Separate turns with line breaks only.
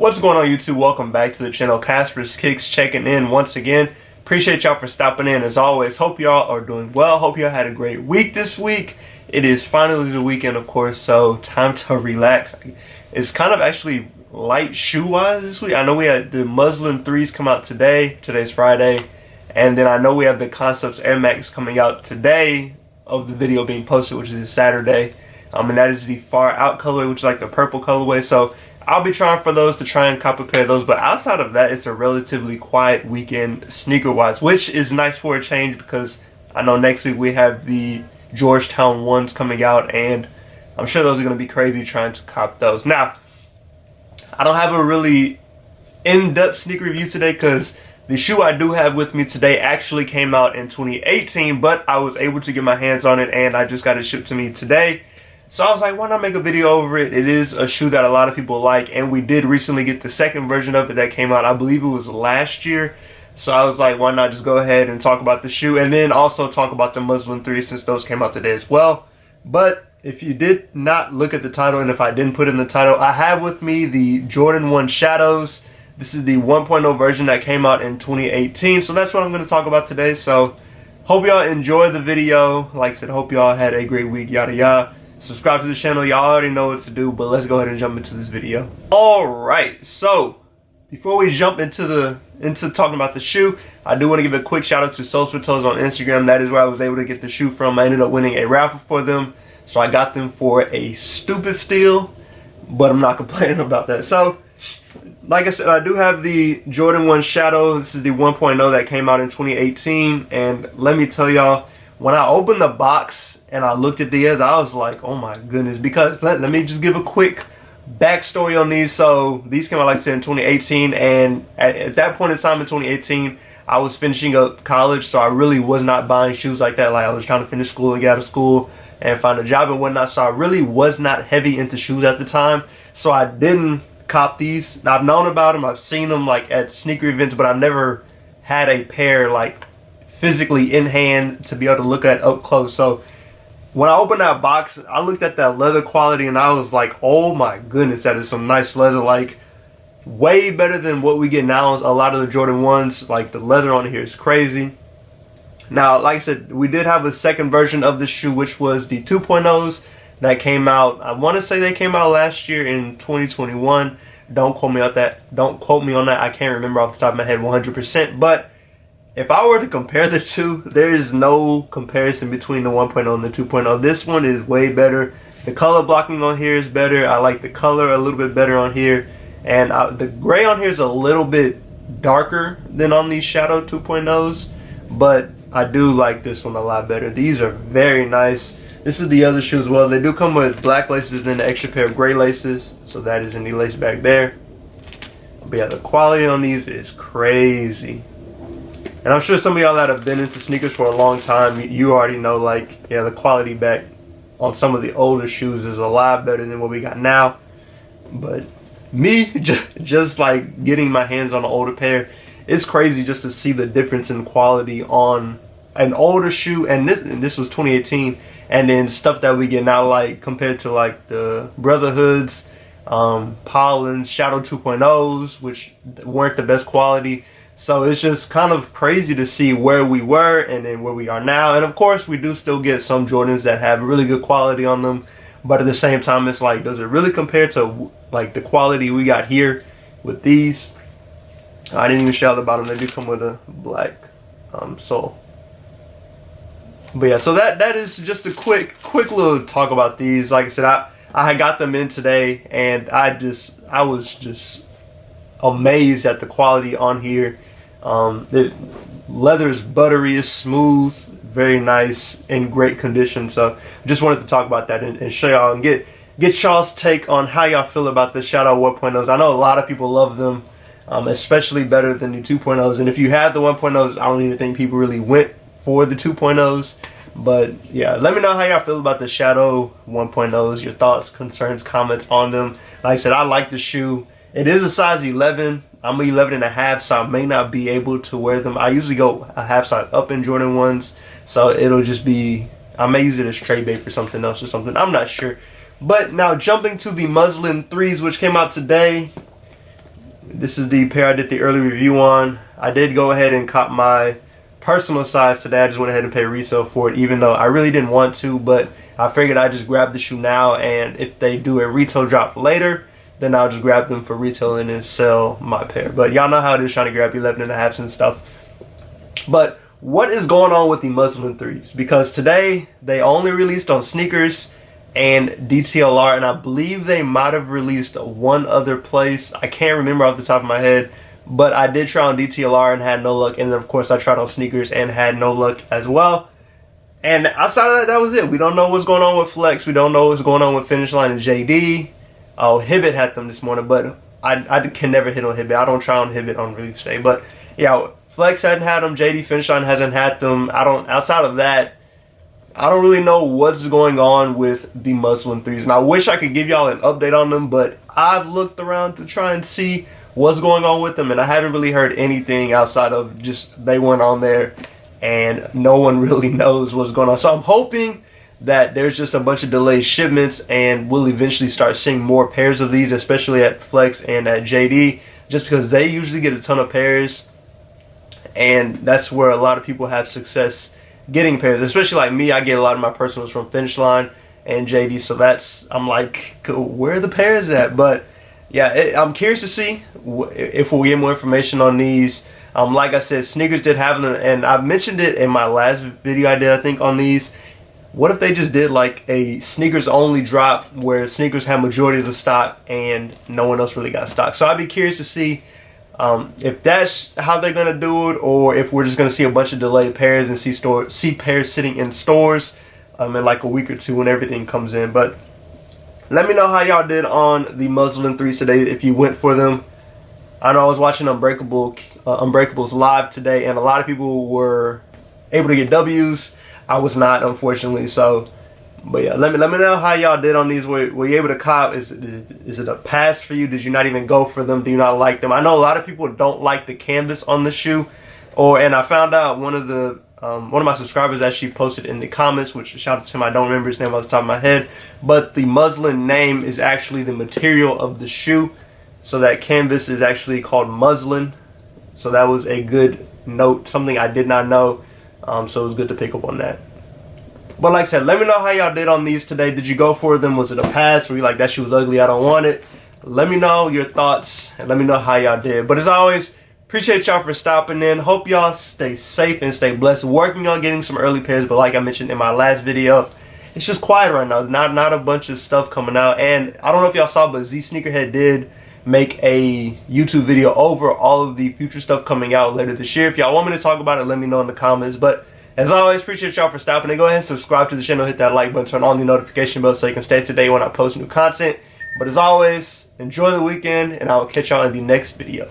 What's going on, YouTube? Welcome back to the channel. Casper's Kicks checking in once again. Appreciate y'all for stopping in as always. Hope y'all are doing well. Hope y'all had a great week this week. It is finally the weekend, of course, so time to relax. It's kind of actually light shoe-wise this week. I know we had the Muslin 3s come out today. Today's Friday. And then I know we have the Concepts Air Max coming out today of the video being posted, which is Saturday. And that is the Far Out colorway, which is like the purple colorway. So I'll be trying for those to try and cop a pair of those. But outside of that, it's a relatively quiet weekend sneaker-wise, which is nice for a change because I know next week we have the Georgetown 1s coming out, and I'm sure those are going to be crazy trying to cop those. Now, I don't have a really in-depth sneaker review today because the shoe I do have with me today actually came out in 2018, but I was able to get my hands on it and I just got it shipped to me today. So I was like, why not make a video over it? It is a shoe that a lot of people like, and we did recently get the second version of it that came out, I believe it was last year. So I was like, why not just go ahead and talk about the shoe and then also talk about the Muslin 3 since those came out today as well. But if you did not look at the title, and if I didn't put in the title, I have with me the Jordan 1 Shadows. This is the 1.0 version that came out in 2018. So that's what I'm going to talk about today. So hope y'all enjoy the video. Like I said, hope y'all had a great week, yada yada. Subscribe to the channel. Y'all already know what to do, but let's go ahead and jump into this video. Alright, so before we jump into talking about the shoe, I do want to give a quick shout out to Souls for Toes on Instagram. That is where I was able to get the shoe from. I ended up winning a raffle for them, so I got them for a stupid steal, but I'm not complaining about that. So like I said, I do have the Jordan 1 Shadow. This is the 1.0 that came out in 2018, and let me tell y'all, when I opened the box and I looked at these, I was like, oh my goodness, because let me just give a quick backstory on these. So these came out, like I said, in 2018, and at that point in time in 2018, I was finishing up college, so I really was not buying shoes like that. Like, I was trying to finish school and get out of school and find a job and whatnot, so I really was not heavy into shoes at the time, so I didn't cop these. I've known about them, I've seen them like at sneaker events, but I've never had a pair like physically in hand to be able to look at up close. So when I opened that box, I looked at that leather quality and I was like, oh my goodness, that is some nice leather. Like, way better than what we get now. A lot of the Jordan 1s, like the leather on here is crazy. Now, like I said, we did have a second version of the shoe, which was the 2.0s that came out. I want to say they came out last year in 2021. Don't quote me on that. Don't quote me on that. I can't remember off the top of my head 100%. But if I were to compare the two, there is no comparison between the 1.0 and the 2.0. This one is way better. The color blocking on here is better. I like the color a little bit better on here. And the gray on here is a little bit darker than on these Shadow 2.0s. But I do like this one a lot better. These are very nice. This is the other shoe as well. They do come with black laces and then an extra pair of gray laces. So that is in the lace back there. But yeah, the quality on these is crazy. And I'm sure some of y'all that have been into sneakers for a long time, you already know, like, yeah, the quality back on some of the older shoes is a lot better than what we got now. But me, just like getting my hands on an older pair, it's crazy just to see the difference in quality on an older shoe. And this was 2018. And then stuff that we get now, like compared to like the Brotherhoods, Pollen's, Shadow 2.0s, which weren't the best quality. So it's just kind of crazy to see where we were and then where we are now. And of course, we do still get some Jordans that have really good quality on them. But at the same time, it's like, does it really compare to like the quality we got here with these? I didn't even shout about them. They do come with a black sole. But yeah, so that is just a quick little talk about these. Like I said, I got them in today, and I was just amazed at the quality on here. The leather is buttery, is smooth, very nice, in great condition. So just wanted to talk about that and show y'all and get y'all's take on how y'all feel about the Shadow 1.0s. I know a lot of people love them, especially better than the 2.0s. And if you have the 1.0s, I don't even think people really went for the 2.0s. But yeah, let me know how y'all feel about the Shadow 1.0s, your thoughts, concerns, comments on them. Like I said, I like the shoe. It is a size 11. I'm 11 and a half, so I may not be able to wear them. I usually go a half size up in Jordan 1s, so it'll just be, I may use it as trade bait for something else or something. I'm not sure. But now jumping to the Muslin 3s, which came out today. This is the pair I did the early review on. I did go ahead and cop my personal size today. I just went ahead and paid resale for it, even though I really didn't want to, but I figured I'd just grab the shoe now, and if they do a retail drop later, then I'll just grab them for retail and then sell my pair. But y'all know how it is trying to grab 11.5s and stuff. But what is going on with the Muslin 3s? Because today they only released on sneakers and DTLR, and I believe they might have released one other place. I can't remember off the top of my head, but I did try on DTLR and had no luck, and then of course I tried on sneakers and had no luck as well. And outside of that, that was it. We don't know what's going on with Flex. We don't know what's going on with Finish Line and JD. Oh, Hibbett had them this morning, but I can never hit on Hibbett. I don't try on Hibbett on release day. But yeah, Flex hadn't had them. JD Finish Line hasn't had them. Outside of that, I don't really know what's going on with the Muslin 3s. And I wish I could give y'all an update on them, but I've looked around to try and see what's going on with them, and I haven't really heard anything outside of just they weren't on there and no one really knows what's going on. So I'm hoping that there's just a bunch of delayed shipments and we'll eventually start seeing more pairs of these, especially at Flex and at JD, just because they usually get a ton of pairs, and that's where a lot of people have success getting pairs, especially like me. I get a lot of my personals from Finish Line and JD, so I'm like, where are the pairs at? But yeah, I'm curious to see if we'll get more information on these. Like I said, sneakers did have them, and I mentioned it in my last video I did, I think, on these. What if they just did like a sneakers only drop where sneakers have majority of the stock and no one else really got stock? So I'd be curious to see if that's how they're gonna do it, or if we're just gonna see a bunch of delayed pairs and see pairs sitting in stores in like a week or two when everything comes in. But let me know how y'all did on the Muslin 3s today, if you went for them. I know I was watching Unbreakable's live today, and a lot of people were able to get W's. I was not, unfortunately. So, but yeah, let me know how y'all did on these. Were you able to cop? Is it a pass for you? Did you not even go for them? Do you not like them? I know a lot of people don't like the canvas on the shoe, and I found out one of my subscribers actually posted in the comments, which shout out to him. I don't remember his name off the top of my head, but the Muslin name is actually the material of the shoe. So that canvas is actually called Muslin. So that was a good note, something I did not know. So it was good to pick up on that. But like I said, let me know how y'all did on these today. Did you go for them? Was it a pass? Were you like, that shoe was ugly, I don't want it? Let me know your thoughts, and let me know how y'all did. But as always, appreciate y'all for stopping in. Hope y'all stay safe and stay blessed. Working on getting some early pairs, but like I mentioned in my last video, it's just quiet right now. Not a bunch of stuff coming out. And I don't know if y'all saw, but Z Sneakerhead did make a YouTube video over all of the future stuff coming out later this year. If y'all want me to talk about it, let me know in the comments. But as always, appreciate y'all for stopping in. Go ahead and subscribe to the channel, hit that like button, turn on the notification bell so you can stay up to date when I post new content. But as always, enjoy the weekend, and I will catch y'all in the next video.